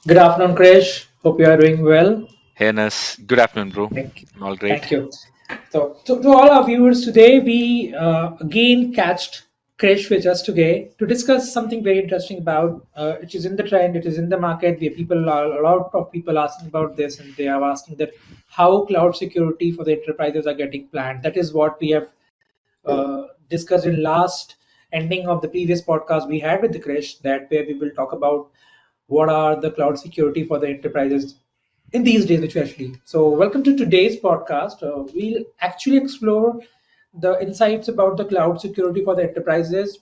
Good afternoon, Krish. Hope you are doing well. Hey Nas, good afternoon, bro. Thank, I'm all great. thank you. So, to all our viewers today, we again catched Krish with us today to discuss something very interesting about which is in the trend, it is in the market. Where people are a lot of people asking about this, and they are asking that how cloud security for the enterprises are getting planned. That is what we have discussed in last ending of the previous podcast we had with the Krish. That where we will talk about what are the cloud security for the enterprises in these days, especially. So, welcome to today's podcast. We'll actually explore the insights about the cloud security for the enterprises.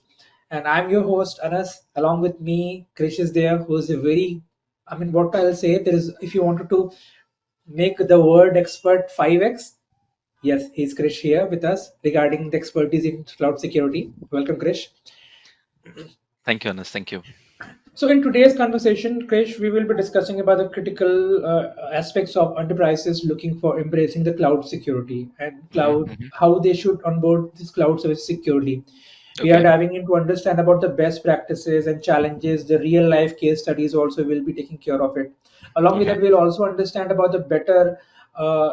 And I'm your host, Anas. Along with me, Krish is there, who's a very, I mean, what I'll say, there is, if you wanted to make the word expert 5x, yes, he's Krish here with us regarding the expertise in cloud security. Welcome, Krish. Thank you, Anas. Thank you. So, in today's conversation, Krish, we will be discussing about the critical aspects of enterprises looking for embracing the cloud security and hmm cloud, hmm how they should onboard this cloud service securely. We are Okay. diving in to understand about the best practices and challenges. The real life case studies also will be taking care of it. Along with Okay. that, we'll also understand about the better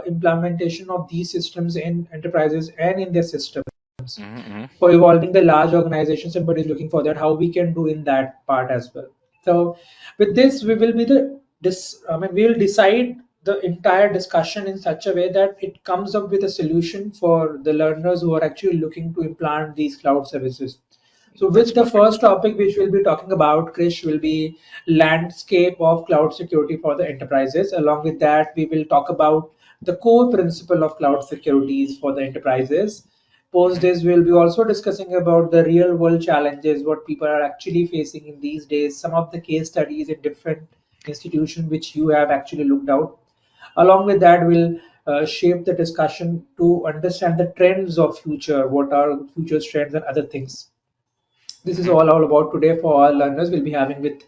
implementation of these systems in enterprises and in their systems hmm hmm for evolving the large organizations. Somebody is looking for that, how we can do in that part as well. So with this, we will be the this. I mean, we will decide the entire discussion in such a way that it comes up with a solution for the learners who are actually looking to implant these cloud services. So, That's with the perfect. first topic which we'll be talking about, Krish, will be landscape of cloud security for the enterprises. Along with that, we will talk about the core principle of cloud securities for the enterprises. Post hmm this, we'll be also discussing about the real world challenges, what people are actually facing in these days, some of the case studies in different institutions which you have actually looked out. Along with that, we'll shape the discussion to understand the trends of future, what are future trends and other things. This is hmm all about today for our learners. We'll be having with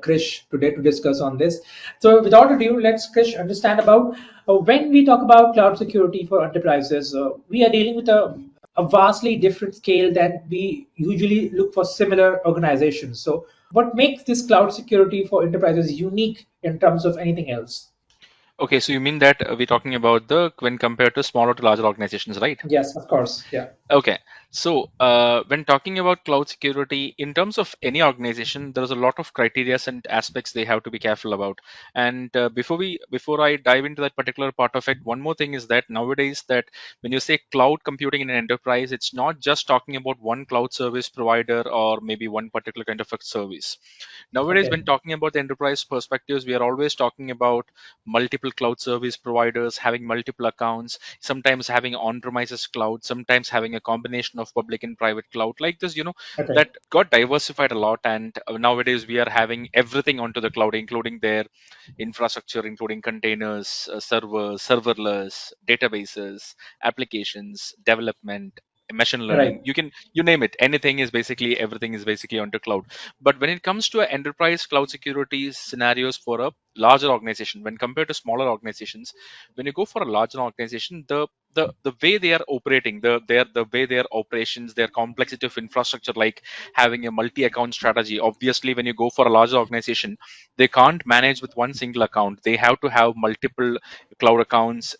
Krish today to discuss on this. So, without ado, let's Krish understand about when we talk about cloud security for enterprises. We are dealing with a vastly different scale than we usually look for similar organizations. So, what makes this cloud security for enterprises unique in terms of anything else? Okay, so you mean that we're talking about the when compared to smaller to larger organizations, right? Yes, of course. Yeah. Okay, so when talking about cloud security, in terms of any organization, there's a lot of criteria and aspects they have to be careful about. And before I dive into that particular part of it, one more thing is that nowadays that when you say cloud computing in an enterprise, it's not just talking about one cloud service provider or maybe one particular kind of a service. Nowadays, Okay. when talking about the enterprise perspectives, we are always talking about multiple cloud service providers having multiple accounts, sometimes having on-premises cloud, sometimes having a combination of public and private cloud like this, Okay. that got diversified a lot. And nowadays we are having everything onto the cloud, including their infrastructure, including containers, servers, serverless, databases, applications, development, machine learning. Right. You name it, anything is basically everything is basically onto cloud. But when it comes to enterprise cloud security scenarios for a larger organization, when compared to smaller organizations, when you go for a larger organization, the way they are operating, the way their operations, their complexity of infrastructure, like having a multi-account strategy. Obviously, when you go for a larger organization, they can't manage with one single account. They have to have multiple cloud accounts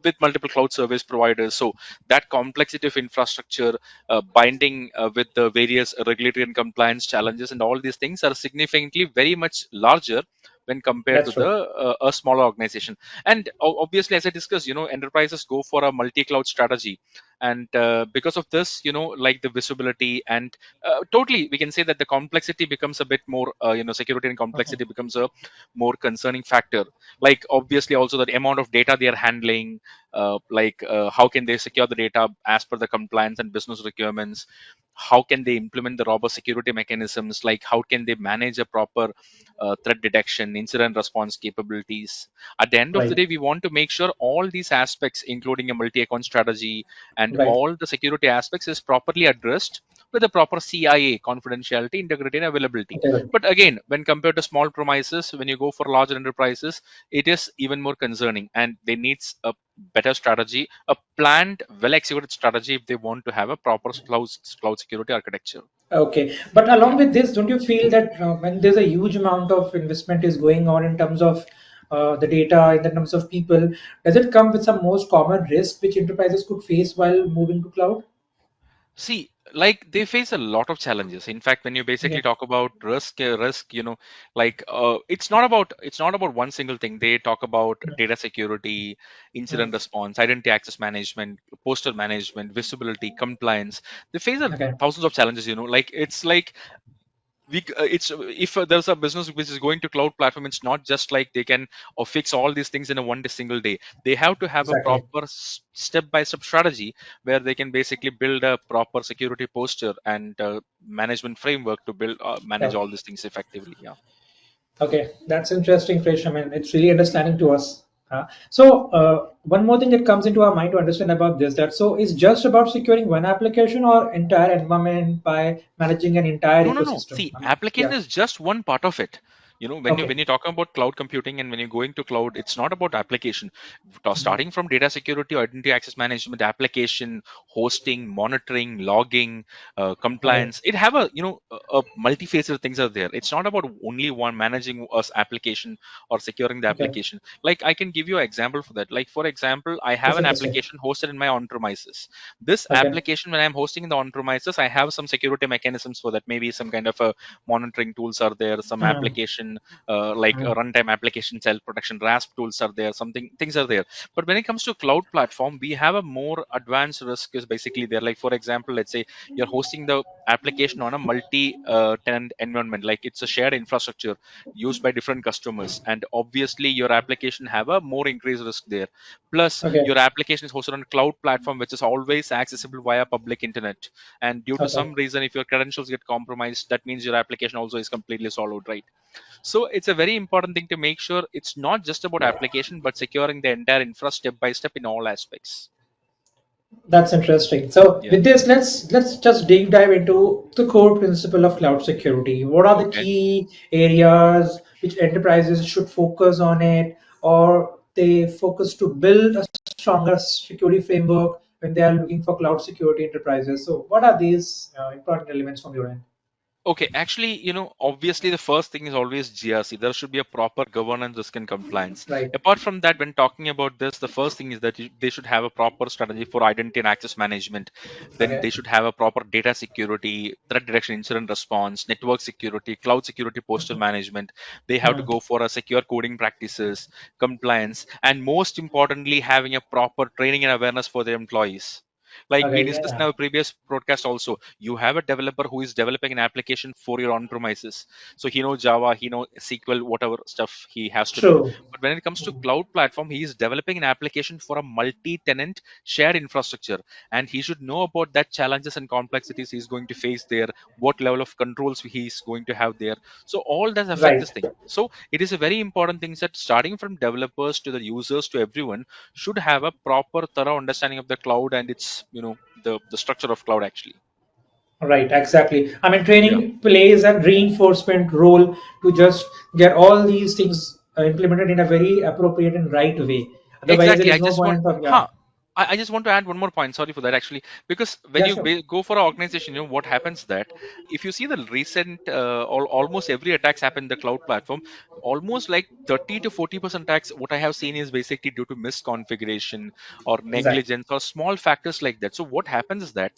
with multiple cloud service providers. So that complexity of infrastructure, binding with the various regulatory and compliance challenges and all these things are significantly very much larger when compared to That's the true. a smaller organization. And obviously, as I discussed, enterprises go for a multi-cloud strategy, and because of this, like the visibility and totally, we can say that the complexity becomes a bit more, security and complexity becomes a more concerning factor. Like obviously, also the amount of data they are handling, how can they secure the data as per the compliance and business requirements, how can they implement the robust security mechanisms, like how can they manage a proper threat detection, incident response capabilities. At the end of the Right. day, we want to make sure all these aspects, including a multi-account strategy and Right. all the security aspects, is properly addressed with a proper CIA, confidentiality, integrity, and availability. Okay. But again, when compared to small premises, when you go for larger enterprises, it is even more concerning, and they needs a better strategy, a planned, well executed strategy if they want to have a proper cloud security architecture. Okay, but along Yeah. with this, don't you feel that when there's a huge amount of investment is going on in terms of the data, in the terms of people, does it come with some most common risk which enterprises could face while moving to cloud? See, like they face a lot of challenges. In fact, when you basically Okay. talk about risk, it's not about one single thing. They talk about Mm, data security, incident mm. response, identity access management, postal management, visibility, compliance. They face Okay. thousands of challenges. Like it's like it's if there's a business which is going to cloud platform, it's not just like they can or fix all these things in a single day. They have to have a Exactly. proper step by step strategy where they can basically build a proper security posture and management framework to manage Yeah. all these things effectively. Yeah. Okay, that's interesting, Krish. I mean, it's really understanding to us. One more thing that comes into our mind to understand about this, that so is just about securing one application or entire environment by managing an entire No. ecosystem. See, I mean, application yeah. is just one part of it. Okay. When you talk about cloud computing and when you're going to cloud, it's not about application. Mhm. Starting from data security or identity access management, application, hosting, monitoring, logging, Okay. compliance. It have a multifaceted things are there. It's not about only one managing us application or securing the Okay. application. Like I can give you an example for that. Like for example, I have That's an interesting. application hosted in my on premises. This Okay. application, when I'm hosting in the on premises, I have some security mechanisms for that. Maybe some kind of a monitoring tools are there, some Mm, application like mm. runtime application self protection rasp tools are there, something things are there. But when it comes to cloud platform, we have a more advanced risk is basically there. Like for example, let's say you're hosting the application on a multi tenant environment, like it's a shared infrastructure used by different customers, and obviously your application have a more increased risk there. Plus Okay. your application is hosted on a cloud platform which is always accessible via public internet, and due to Okay. some reason if your credentials get compromised, that means your application also is completely swallowed, right? So it's a very important thing to make sure it's not just about application but securing the entire infra step by step in all aspects. That's interesting. So Yeah. with this, let's just deep dive into the core principle of cloud security. What are the Okay. key areas which enterprises should focus on it, or they focus to build a stronger security framework when they are looking for cloud security enterprises? So what are these important elements from your end? Okay, actually, obviously the first thing is always GRC. There should be a proper governance, risk, and compliance. Right. Apart from that, when talking about this, the first thing is that they should have a proper strategy for identity and access management. Then Okay. they should have a proper data security, threat detection, incident response, network security, cloud security, postal management. They have to Hmm. go for a secure coding practices, compliance, and most importantly, having a proper training and awareness for their employees. Like we Okay. discussed in Yeah. our previous broadcast also, you have a developer who is developing an application for your on premises, so he knows Java, he knows SQL, whatever stuff he has to know. True. But when it comes to Hmm. cloud platform, he is developing an application for a multi-tenant shared infrastructure, and he should know about that challenges and complexities he's going to face there, what level of controls he's going to have there. So all does affect this Right. thing. So it is a very important thing that starting from developers to the users to everyone should have a proper thorough understanding of the cloud and its the structure of cloud actually. Right, exactly. I mean, Yeah. training plays a reinforcement role to just get all these things implemented in a very appropriate and right way. Otherwise, there Exactly. is no point of, yeah. I just want to add one more point. Sorry for that, actually, because when Yeah, you sure. go for an organization, what happens that if you see the recent, almost every attacks happen in the cloud platform, almost like 30 to 40% attacks. What I have seen is basically due to misconfiguration or Exactly. negligence or small factors like that. So what happens is that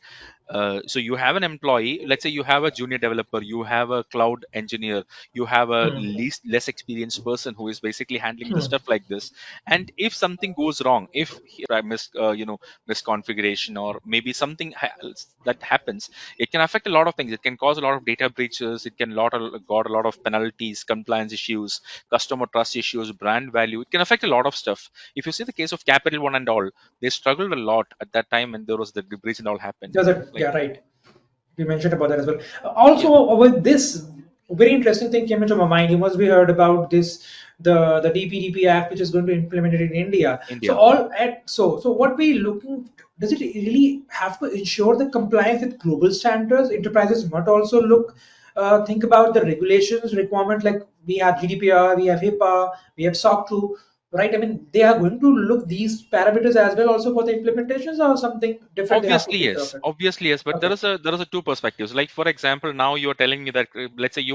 so you have an employee, let's say you have a junior developer, you have a cloud engineer, you have a Hmm. least less experienced person who is basically handling the Hmm. stuff like this. And if something goes wrong, if I misconfiguration or maybe something that happens, it can affect a lot of things. It can cause a lot of data breaches, it can got a lot of penalties, compliance issues, customer trust issues, brand value. It can affect a lot of stuff. If you see the case of Capital One and all, they struggled a lot at that time when there was the breach and all happened. Does it? Like, Yeah, right. We mentioned about that as well. yeah. Also, with this very interesting thing came into my mind. You must be heard about this, the DPDP Act, which is going to be implemented in India. So India. all at so what we looking, does it really have to ensure the compliance with global standards? Enterprises must also think about the regulations requirement. Like we have GDPR, we have HIPAA, we have SOC 2. right? I mean, they are going to look these parameters as well also for the implementations, or something different they have to Obviously take care of yes, it. obviously yes, but Okay. there is a two perspectives. Like for example, now you're telling me that let's say you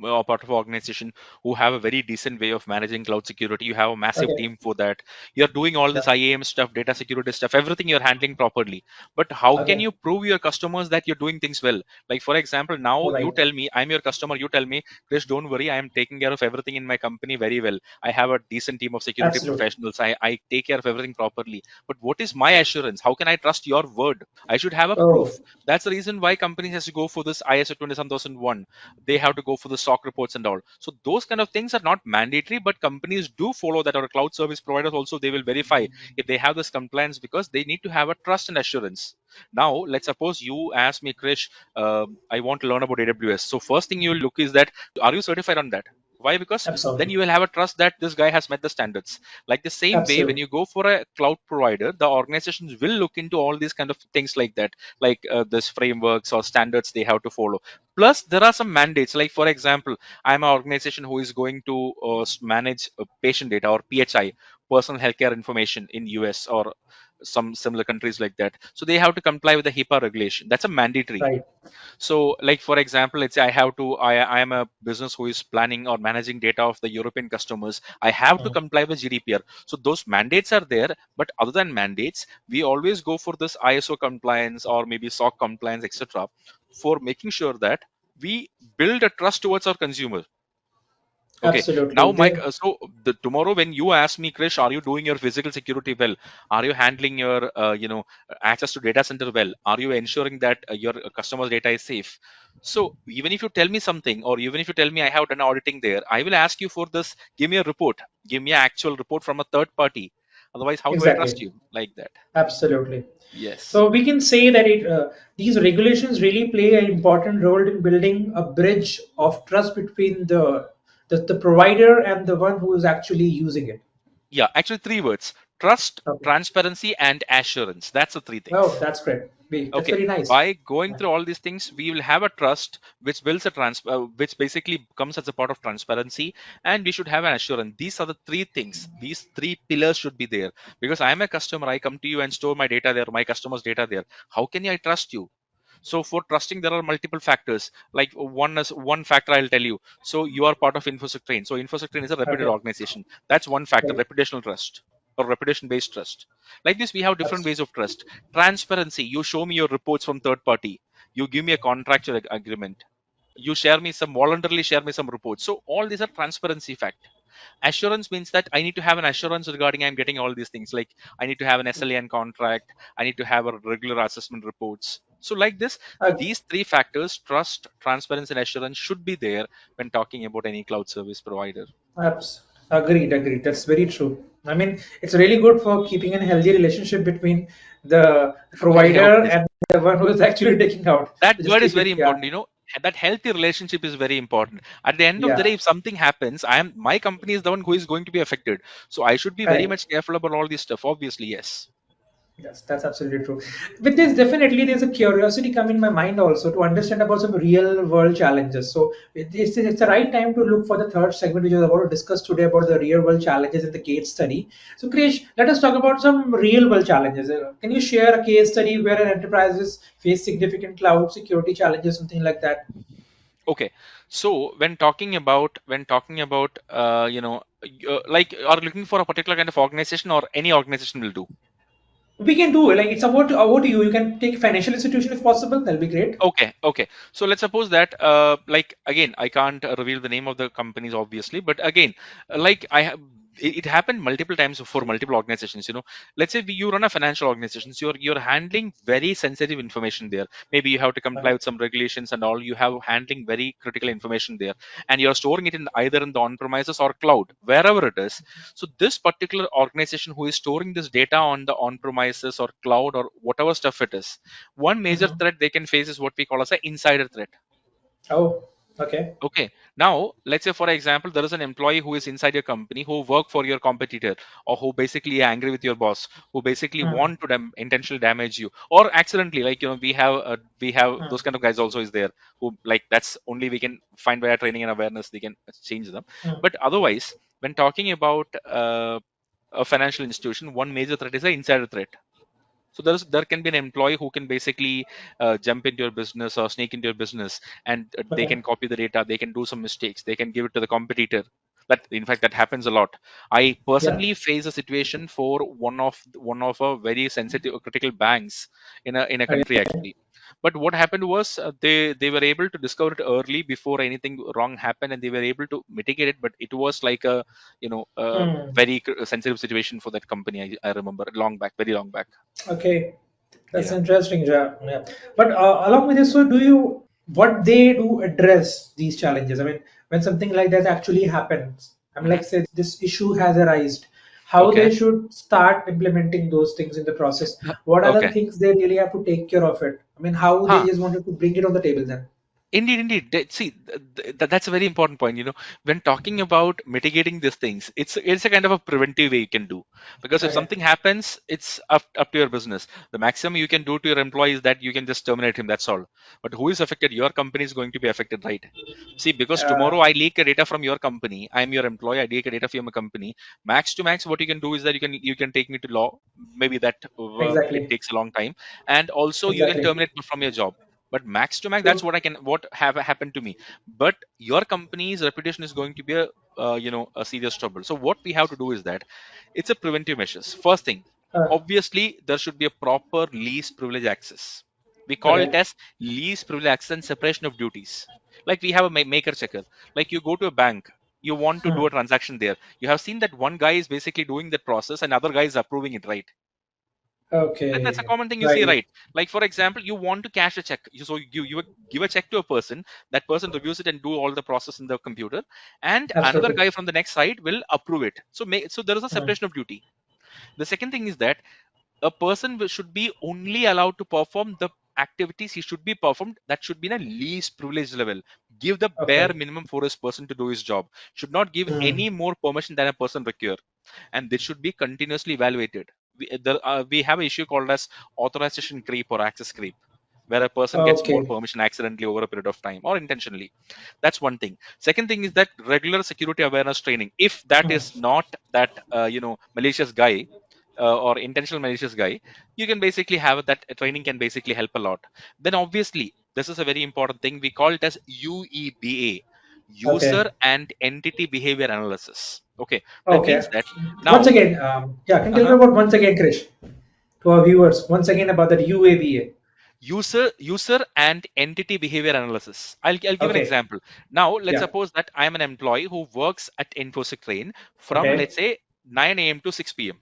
are part of an organization who have a very decent way of managing cloud security. You have a massive Okay. team for that. You're doing all Yeah. this IAM stuff, data security stuff, everything you're handling properly. But how can Okay. you prove your customers that you're doing things well? Like for example, now you Right. tell me I'm your customer. You tell me, Chris, don't worry, I am taking care of everything in my company very well. I have a decent team of security Absolutely. professionals. I take care of everything properly. But what is my assurance? How can I trust your word? I should have a Oh, proof. That's the reason why companies has to go for this ISO 27001. They have to go for the SOC reports and all. So those kind of things are not mandatory, but companies do follow that. Or cloud service providers also, they will verify if they have this compliance, because they need to have a trust and assurance. Now, let's suppose you ask me, Krish, I want to learn about AWS. So first thing you will look is that are you certified on that? Why? Because then absolutely. you will have a trust that this guy has met the standards. Like the same way, when Absolutely. you go for a cloud provider, the organizations will look into all these kind of things like that, like this frameworks or standards they have to follow. Plus there are some mandates. Like for example, I'm an organization who is going to manage patient data, or PHI, personal healthcare information, in US or some similar countries like that. So they have to comply with the HIPAA regulation. That's a mandatory. Right. So like for example, let's say I am a business who is planning or managing data of the European customers. I have to Mm. comply with GDPR. So those mandates are there. But other than mandates, we always go for this ISO compliance or maybe SOC compliance, etc., for making sure that we build a trust towards our consumer. Okay. Absolutely. Now, Mike, They, tomorrow when you ask me, Krish, are you doing your physical security well? Are you handling your, access to data center well? Are you ensuring that your customer's data is safe? So even if you tell me something, or even if you tell me I have done auditing there, I will ask you for this. Give me a report. Give me an actual report from a third party. Otherwise, how do I trust exactly. you like that? Absolutely. Yes. So we can say that these regulations really play an important role in building a bridge of trust between the provider and the one who is actually using it. Yeah. Actually, three words: trust, Okay. transparency, and assurance. That's the three Oh, things. that's great. That's Okay, very nice. by going through all these things, we will have a trust which builds a which basically comes as a part of transparency, and we should have an assurance. These are the three things. These three pillars should be there. Because I am a customer, I come to you and store my data there, my customers' data there. How can I trust you? So for trusting, there are multiple factors. Like one factor I'll tell you. So you are part of InfoSec So InfoSec is a reputed Okay. organization. That's one factor, Right. reputational trust or reputation based trust. Like this, we have different Abs- ways of trust. Transparency. You show me your reports from third party. You give me a contractual agreement. You share me some voluntarily share me some reports. So all these are transparency fact. Assurance means that I need to have an assurance regarding I'm getting all these things. Like I need to have an SLAN contract. I need to have a regular assessment reports. So like this, ag- these three factors, trust, transparency, and assurance, should be there when talking about any cloud service provider. Agreed. Agreed. That's very true. I mean, it's really good for keeping a healthy relationship between the Yeah, provider obviously. and the one who is actually taking out. That Just word is keep very it. Yeah. important, that healthy relationship is very important. At the end of the Yeah. day, if something happens, my company is the one who is going to be affected. So I should be very Correct. much careful about all this stuff. Obviously, yes. Yes, that's absolutely true. With this, definitely there's a curiosity come in my mind also to understand about some real world challenges. So it's the right time to look for the third segment, which is about to discuss today about the real world challenges in the case study. So Krish, let us talk about some real world challenges. Can you share a case study where an enterprises face significant cloud security challenges, something like that? Okay. So when talking about like, are you looking for a particular kind of organization, or any organization will do? We can do it. Like it's about you. You can take financial institution if possible. That'll be great. Okay, okay. So let's suppose that, like, again, I can't reveal the name of the companies, obviously, but again, like I have. It happened multiple times for multiple organizations. Let's say you run a financial organization, so you're handling very sensitive information there. Maybe you have to comply Okay. with some regulations and all. You have handling very critical information there, and you're storing it in either in the on-premises or cloud, wherever it is. So this particular organization who is storing this data on the on-premises or cloud or whatever stuff it is, one major Mhm. threat they can face is what we call as an insider threat. Oh, okay. Okay, now let's say for example there is an employee who is inside your company, who work for your competitor, or who basically are angry with your boss, who basically Hmm. want to intentionally damage you, or accidentally, like, we have Hmm. those kind of guys also is there, who, like, that's only we can find via training and awareness, they can change them. Hmm. But otherwise, when talking about a financial institution, one major threat is the insider threat. So there can be an employee who can basically jump into your business or sneak into your business, and they Okay. can copy the data, they can do some mistakes, they can give it to the competitor. That, in fact, that happens a lot. I Yeah. personally face a situation for one of a very sensitive or critical banks in a Okay. country, actually. But what happened was, they were able to discover it early before anything wrong happened, and they were able to mitigate it. But it was like a Hmm. very sensitive situation for that company. I remember long back, very long back. Okay. That's Yeah. interesting, ja. Yeah. But along with this, so do you what they do address these challenges? I mean, when something like that actually happens, I mean, Hmm. like say this issue has arisen, how they Okay. should start implementing those things in the process. What are the Okay. things they really have to take care of it? I mean, how they Huh. just wanted to bring it on the table then? Indeed, indeed. See, that's a very important point. When talking about mitigating these things, it's a kind of a preventive way you can do. Because if Okay. something happens, it's up to your business. The maximum you can do to your employee is that you can just terminate him. That's all. But who is affected? Your company is going to be affected, right? See, because Uh, tomorrow I leak a data from your company, I'm your employee. I leak a data from your company. Max to max, what you can do is that you can take me to law. Maybe that it exactly. takes a long time, and also you can Exactly. terminate me from your job. But max to max, that's True. what have happened to me. But your company's reputation is going to be a serious trouble. So what we have to do is that it's a preventive measures. First thing, Uh, obviously there should be a proper least privilege access. We call it okay. as least privilege access and separation of duties. Like we have a maker checker. Like you go to a bank, you want to do Hmm. a transaction there. You have seen that one guy is basically doing that process and other guy is approving it, right? That's a Okay. common thing you see, Right. right? Like for example, you want to cash a check. So you give a check to a person. That person reviews it and do all the process in the computer, and another Absolutely. guy from the next side will approve it. So there is a Hmm. separation of duty. The second thing is that a person should be only allowed to perform the activities he should be performed, that should be in a least privilege level. Give the bare Okay. minimum for his person to do his job. Should not give Hmm. any more permission than a person require, and this should be continuously evaluated. We have an issue called as authorization creep or access creep, where a person gets more Okay. permission accidentally over a period of time or intentionally. That's one thing. Second thing is that regular security awareness training. If that Hmm. is not that malicious guy, or intentional malicious guy, you can basically have that training can basically help a lot. Then obviously this is a very important thing. We call it as UEBA, user Okay. and entity behavior analysis. Okay, that Okay. means that Once now. again, yeah, can you tell me Uh-huh. about once again, Krish, to our viewers, once again about that UAVA? User and entity behavior analysis. I'll give an Okay. example. Now let's Yeah. suppose that I'm an employee who works at infosec train from, Okay. let's say, 9 a.m to 6 p.m.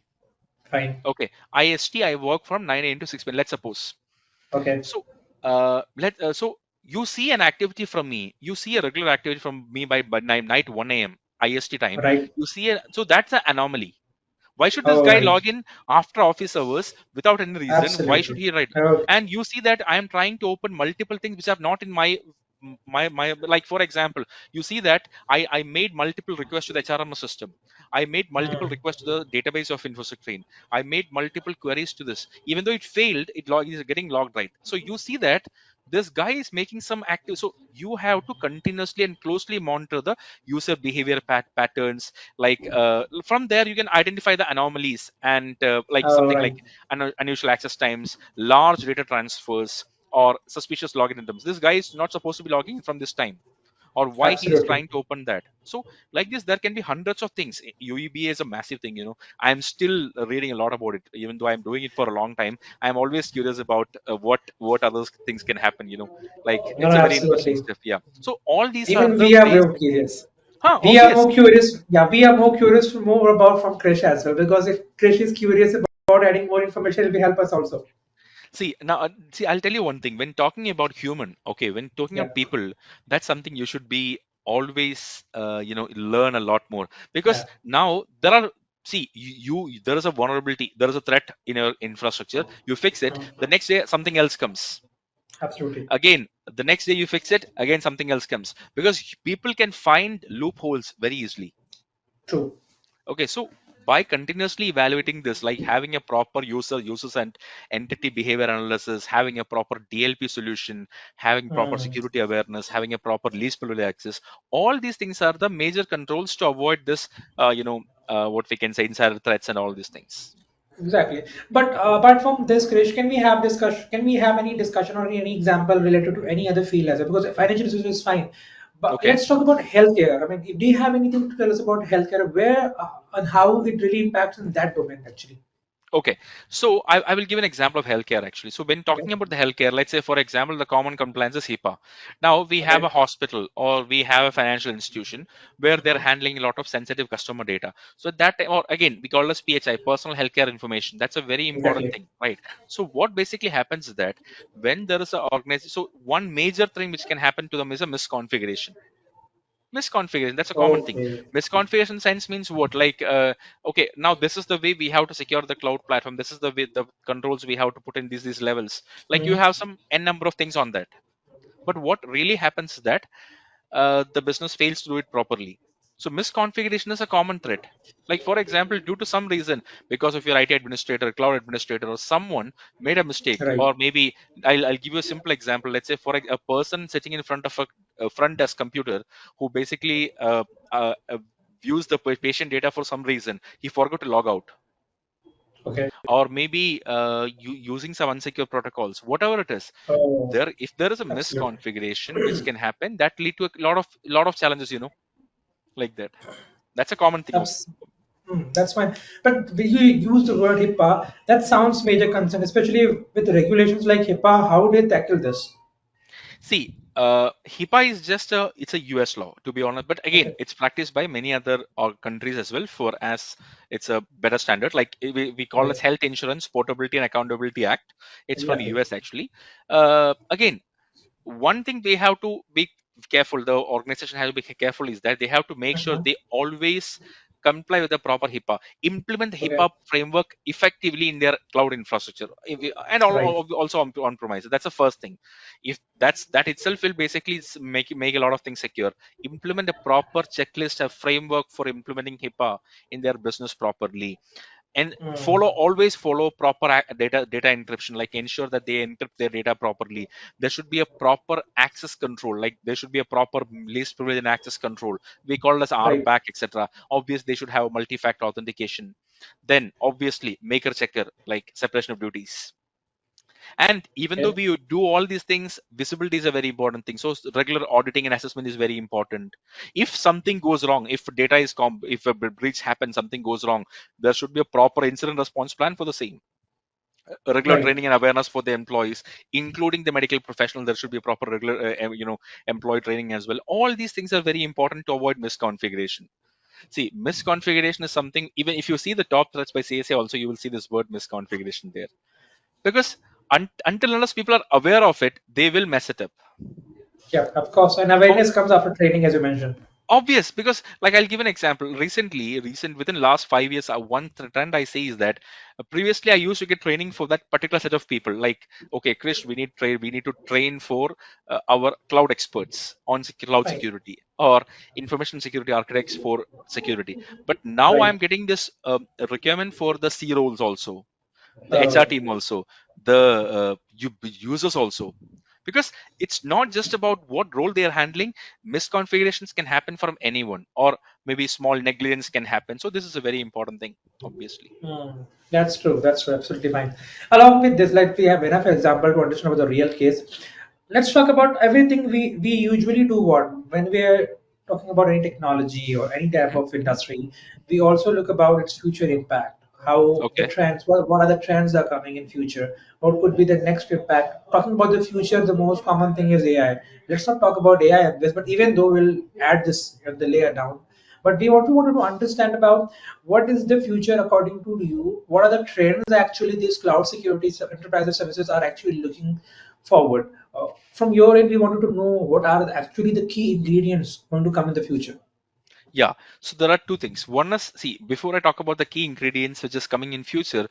Fine. Okay, ist I work from 9 a.m to 6 p.m, let's suppose. Okay. So so you see an activity from me, you see a regular activity from me by night 1 a.m ist time. Right. So that's an anomaly. Why should this All guy right. log in after office hours without any reason? Why should Absolutely. he write? Oh, And you see that I am trying to open multiple things which are not in my like, for example, you see that I made multiple requests to the HRMS system. I made multiple hmm. requests to the database of InfoSec Train. I made multiple queries to this. Even though it failed, is getting logged, right. So you see that this guy is making some active. So you have to continuously and closely monitor the user behavior patterns. Like from there you can identify the anomalies, and like All something like right. unusual access times, large data transfers, or suspicious login items. This guy is not supposed to be logging in from this time, or why he is Absolutely. trying to open that. So like this, there can be hundreds of things. UEBA is a massive thing. I'm still reading a lot about it, even though I'm doing it for a long time. I'm always curious about what other things can happen. Like No, it's no, a very interesting absolutely. stuff. Yeah. So all these are Even the we are ways. more curious. Huh, We are obvious. more curious. Yeah, we are more curious for more about from Krish as well, because if Krish is curious about adding more information, it will help us also. See, I'll tell you one thing. When talking about human, okay, when talking Yeah. about people, that's something you should be always, learn a lot more. Because Yeah. now there are, see, there is a vulnerability, there is a threat in your infrastructure. You fix it. Hmm. The next day, something else comes. Absolutely. Again, the next day you fix it. Again, something else comes, because people can find loopholes very easily. True. Okay, so by continuously evaluating this, like having a proper users and entity behavior analysis, having a proper DLP solution, having proper Hmm. security awareness, having a proper least privilege access, all these things are the major controls to avoid this, what we can say, insider threats and all these things. Exactly. But apart from this, Krish, can we have discussion? Can we have any discussion or any example related to any other field as well? Because financial services is fine, but Okay. let's talk about healthcare. I mean, do you have anything to tell us about healthcare, where and how it really impacts in that domain actually? Okay, so I will give an example of healthcare actually. So when Okay. talking about the healthcare, let's say for example, the common compliance is HIPAA. Now we have a Okay. hospital or we have a financial institution where they're handling a lot of sensitive customer data. So that, or again, we call this PHI, personal healthcare information. That's a very important Exactly. thing, right? So what basically happens is that when there is a organization, so one major thing which can happen to them is a misconfiguration. Misconfiguration, that's a common thing. Okay. Misconfiguration sense means what, like okay, now this is the way we have to secure the cloud platform, this is the way the controls we have to put in these levels, like you Hmm. have some n number of things on that. But what really happens is that the business fails to do it properly. So misconfiguration is a common threat. Like for example, due to some reason, because of your IT administrator, cloud administrator, or someone made a mistake, Right. or maybe I'll give you a simple example. Let's say for a person sitting in front of a front desk computer who basically views the patient data for some reason, he forgot to log out, Okay. or maybe using some unsecure protocols, whatever it is. Oh, There, if there is a absolutely. misconfiguration which can happen, that lead to a lot of challenges, like that. That's a common thing. Abs- that's fine. But when you use the word HIPAA, that sounds major concern, especially with regulations like HIPAA. How do they tackle this? See, HIPAA is just it's a US law, to be honest, but again Okay. it's practiced by many other countries as well, for as it's a better standard. Like we call it Right. Health Insurance Portability and Accountability Act. It's from Exactly. US actually. Again, one thing they have to be careful, the organization has to be careful, is that they have to make sure Mhm. they always comply with the proper HIPAA, implement the Okay. HIPAA framework effectively in their cloud infrastructure, and Right. also on premise. That's the first thing. If that itself will basically make a lot of things secure. Implement a proper checklist, a framework for implementing HIPAA in their business properly, and Mm. always follow proper data encryption, like ensure that they encrypt their data properly. There should be a proper access control, like there should be a proper least privilege and access control, we call it as Right. RBAC, etc. Obviously they should have multi-factor authentication. Then obviously maker checker, like separation of duties. And even though Okay. we do all these things, visibility is a very important thing. So regular auditing and assessment is very important. If something goes wrong, if data is if a breach happens, something goes wrong, there should be a proper incident response plan for the same. Regular Right. training and awareness for the employees, including the medical professional. There should be a proper regular employee training as well. All these things are very important to avoid misconfiguration. See, misconfiguration is something, even if you see the top threats by CSA also, you will see this word misconfiguration there, because until unless people are aware of it, they will mess it up. Yeah. Of course. And How? awareness comes after training, as you mentioned. Obvious, because like I'll give an example. Recent within last 5 years, one trend I see is that previously I used to get training for that particular set of people. Like, okay, Krish, we need to train for our cloud experts on cloud Right. security, or information security architects for security. But now Right. I'm getting this requirement for the C roles also, the HR Uh, team also, the users also, because it's not just about what role they are handling. Misconfigurations can happen from anyone, or maybe small negligence can happen. So this is a very important thing, obviously. that's true. That's true. Absolutely fine. Along with this, like we have enough example to understand about the real case. Let's talk about everything we usually do. What when we are talking about any technology or any type Mhm. of industry, we also look about its future impact. How the Okay. trends, what are the trends that are coming in future? What could be the next impact? Talking about the future, the most common thing is AI. Let's not talk about AI in this, but even though we'll add this the layer down, but we also wanted to understand about what is the future according to you. What are the trends actually these cloud security enterprise services are actually looking forward? From your end, we wanted to know what are actually the key ingredients going to come in the future. Yeah. So there are two things. One is, see, before I talk about the key ingredients which is coming in future,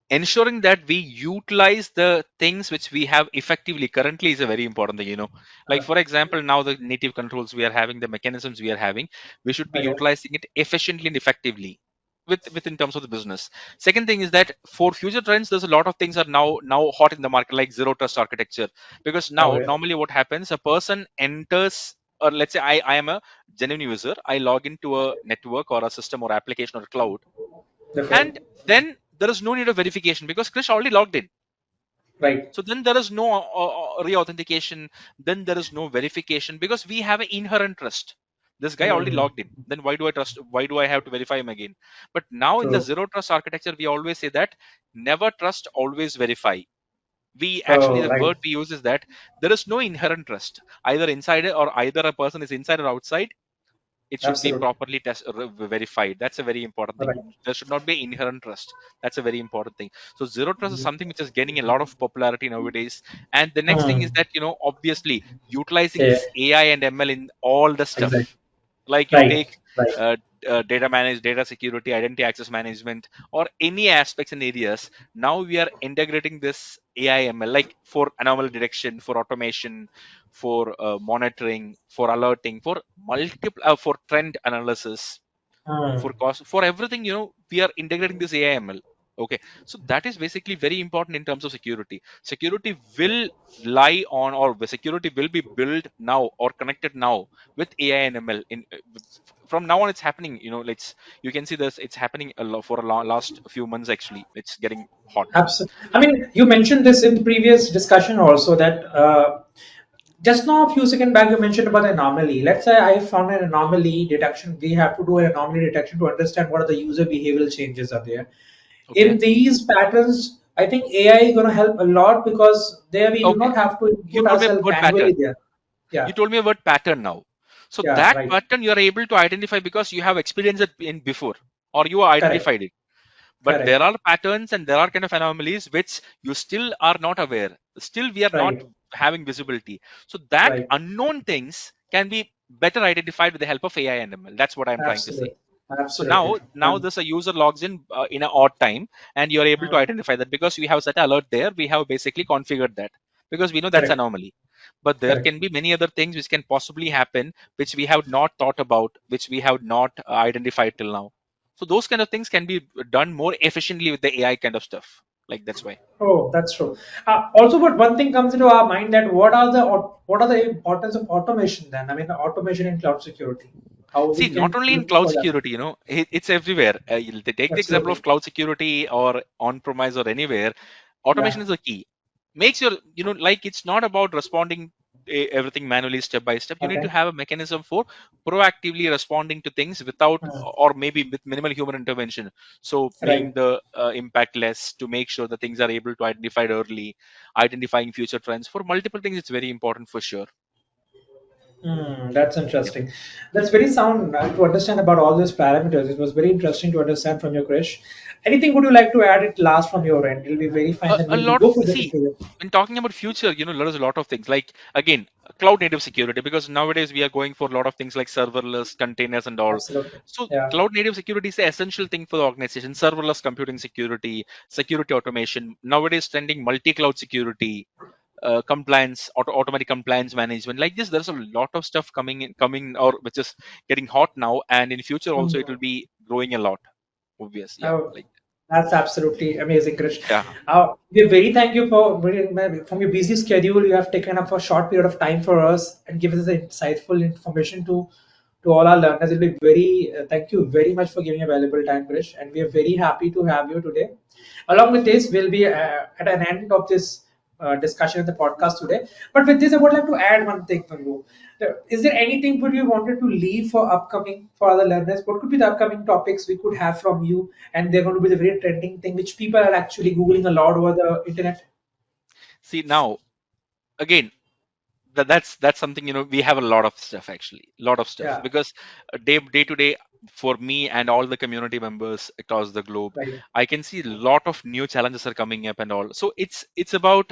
ensuring that we utilize the things which we have effectively currently is a very important thing. Like Uh, for example, now the native controls we are having, the mechanisms we are having, we should be okay, utilizing it efficiently and effectively. with in terms of the business. Second thing is that for future trends, there's a lot of things are now hot in the market, like zero trust architecture. Because now Okay. normally what happens, a person enters, or let's say I am a genuine user, I log into a network or a system or application or cloud, Okay. and then there is no need of verification because Krish already logged in. Right. So then there is no re-authentication. Then there is no verification because we have an inherent trust. This guy already Hmm. logged in. Then why do I trust? Why do I have to verify him again? But now in the True. zero trust architecture, we always say that never trust, always verify. We actually, Oh, the right. word we use is that there is no inherent trust. Either inside or either a person is inside or outside, it should be Absolutely. properly verified. That's a very important thing. Right. There should not be inherent trust. That's a very important thing. So zero trust is something which is gaining a lot of popularity nowadays. And the next thing is Hmm. that, obviously utilizing Yeah. this AI and ML in all the Exactly. stuff. Like you Right. take Right. uh, data security, identity access management, or any aspects and areas. Now we are integrating this AI ML, like for anomaly detection, for automation, for monitoring, for alerting, for multiple, for trend analysis, Hmm. for cost, for everything. We are integrating this AI ML. Okay, so that is basically very important in terms of security. Security will lie on, or the security will be built now or connected now with AI and ML. From now on, it's happening. You can see this. It's happening a lot for last few months. Actually, it's getting hot. Absolutely. I mean, you mentioned this in the previous discussion also that just now a few seconds back you mentioned about anomaly. Let's say I found an anomaly detection. We have to do an anomaly detection to understand what are the user behavioral changes are there. Okay. In these patterns, I think AI is going to help a lot because there we do Okay. not have to You input told me a ourselves word manually pattern. there. You Yeah. told me a word pattern now. So Yeah. that Right. pattern you are able to identify because you have experienced it in before, or you Correct. identified it. But there Correct. are patterns and there are kind of anomalies which you still are not aware. Still, we are not Right. having visibility. So that Right. unknown things can be better identified with the help of AI and ML. That's what I'm trying to say. Absolutely. So Absolutely. now there's a user logs in an odd time, and you're able to Mm, identify that because we have set an alert there. We have basically configured that because we know that's correct. anomaly. But there Correct. can be many other things which can possibly happen, which we have not thought about, which we have not identified till now. So those kind of things can be done more efficiently with the AI kind of stuff. Like that's why. Oh, that's true. Also, but one thing comes into our mind that what are the importance of automation then? I mean, automation in cloud security, how See, we not can only in look cloud for that. security, it's everywhere. They take the example of Absolutely. cloud security or on-premise or anywhere. Automation Yeah. is the key. Makes your, like it's not about responding everything manually step by step. You need to Okay. have a mechanism for proactively responding to things without, Hmm. or maybe with minimal human intervention. So making Right. the impact less, to make sure the things are able to identified early, identifying future trends. For multiple things, it's very important for sure. That's Yeah. interesting. That's very sound to understand about all these parameters. It was very interesting to understand from your Krish. Anything would you like to add it last from your end? It'll be very fine. Then A we'll lot go of, for the see, interview. when talking about future, there's a lot of things like, again, cloud native security, because nowadays we are going for a lot of things like serverless containers and all. Absolutely. So Yeah. cloud native security is the essential thing for the organization. Serverless computing security, security automation, nowadays trending multi-cloud security, compliance, automatic compliance management. Like this, there's a lot of stuff coming, or which is getting hot now, and in future also it will Hmm. be growing a lot. Obvious, yeah, Oh, like that's absolutely amazing, Krish. yeah. We very thank you for from your busy schedule. You have taken up a short period of time for us and given us insightful information to all our learners. It'll be very thank you very much for giving a valuable time, Krish, and we are very happy to have you today. Along with this, we'll be at an end of this discussion in the podcast today. But with this, I would like to add one thing from you. Is there anything would you wanted to leave for upcoming for other learners? What could be the upcoming topics we could have from you? And they're going to be the very trending thing which people are actually googling a lot over the internet. See now, again, that's something, we have a lot of stuff, actually, lot of stuff, Yeah, because day to day, for me and all the community members across the globe, right. I can see a lot of new challenges are coming up and all. So it's about,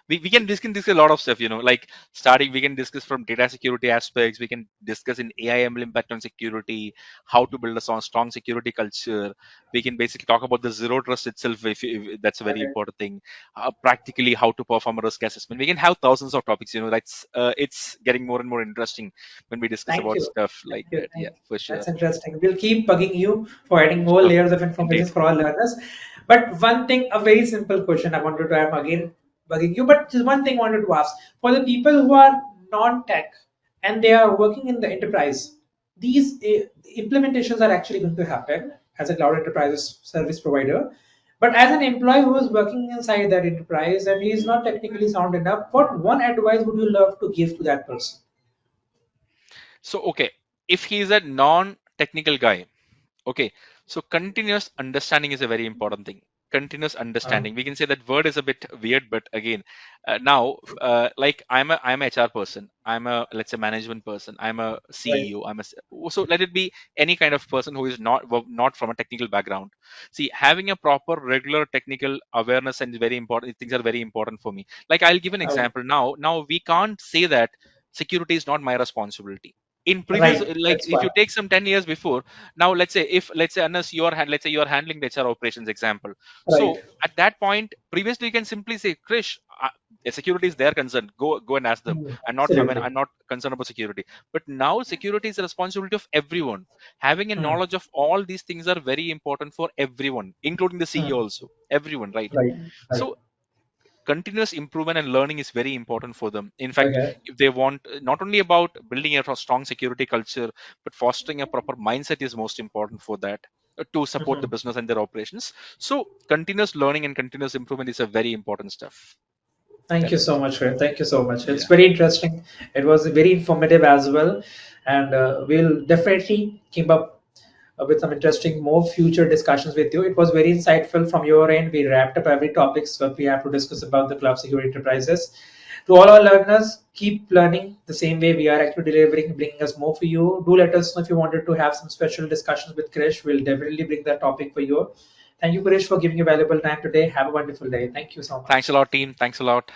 we can discuss a lot of stuff, like starting, we can discuss from data security aspects, we can discuss in AI ML impact on security, how to build a strong security culture. We can basically talk about the zero trust itself, if that's a very Okay. important thing. Practically how to perform a risk assessment. We can have thousands of topics. That's it's getting more and more interesting when we discuss Thank about you. stuff Thank like you. that. Yeah, Thank you. for sure. That's interesting. interesting. We'll keep bugging you for adding more Sure. layers of information Indeed. for our learners. But one thing, a very simple question I wanted to, I'm again bugging you, but just one thing I wanted to ask. For the people who are non-tech and they are working in the enterprise, these implementations are actually going to happen as a cloud enterprise service provider. But as an employee who is working inside that enterprise and he is not technically sound enough, what one advice would you love to give to that person? So, okay, if he is a non-technical guy, okay, so continuous understanding is a very important thing. Continuous understanding. We can say that word is a bit weird, but again, now, like I'm a HR person. I'm a, let's say, management person. I'm a Right. CEO. So let it be any kind of person who is not from a technical background. See, having a proper regular technical awareness and very important things are very important for me. Like I'll give an Oh, example. Now we can't say that security is not my responsibility. In previous, right. like That's if why. you take some 10 years before, now let's say unless let's say you are handling the HR operations example. Right. So at that point, previously you can simply say, Krish, security is their concern. Go and ask them. Absolutely. I'm not concerned about security. But now security is the responsibility of everyone. Having a Hmm. knowledge of all these things are very important for everyone, including the CEO Hmm. also. Everyone, right? Right. Right. So continuous improvement and learning is very important for them. In fact, Okay. if they want, not only about building a strong security culture, but fostering a proper mindset is most important for that, to support the Mhm. business and their operations. So continuous learning and continuous improvement is a very important stuff. Thank Yep. you so much, Ray. Thank you so much. It's Yeah. very interesting. It was very informative as well, and we'll definitely keep up with some interesting more future discussions with you. It was very insightful from your end. We wrapped up every topics what we have to discuss about the cloud security enterprises. To all our learners, keep learning the same way we are actually delivering, bringing us more for you. Do let us know if you wanted to have some special discussions with Krish. We'll definitely bring that topic for you. Thank you, Krish, for giving your valuable time today. Have a wonderful day. Thank you so Thanks a much. lot, team. Thanks a lot.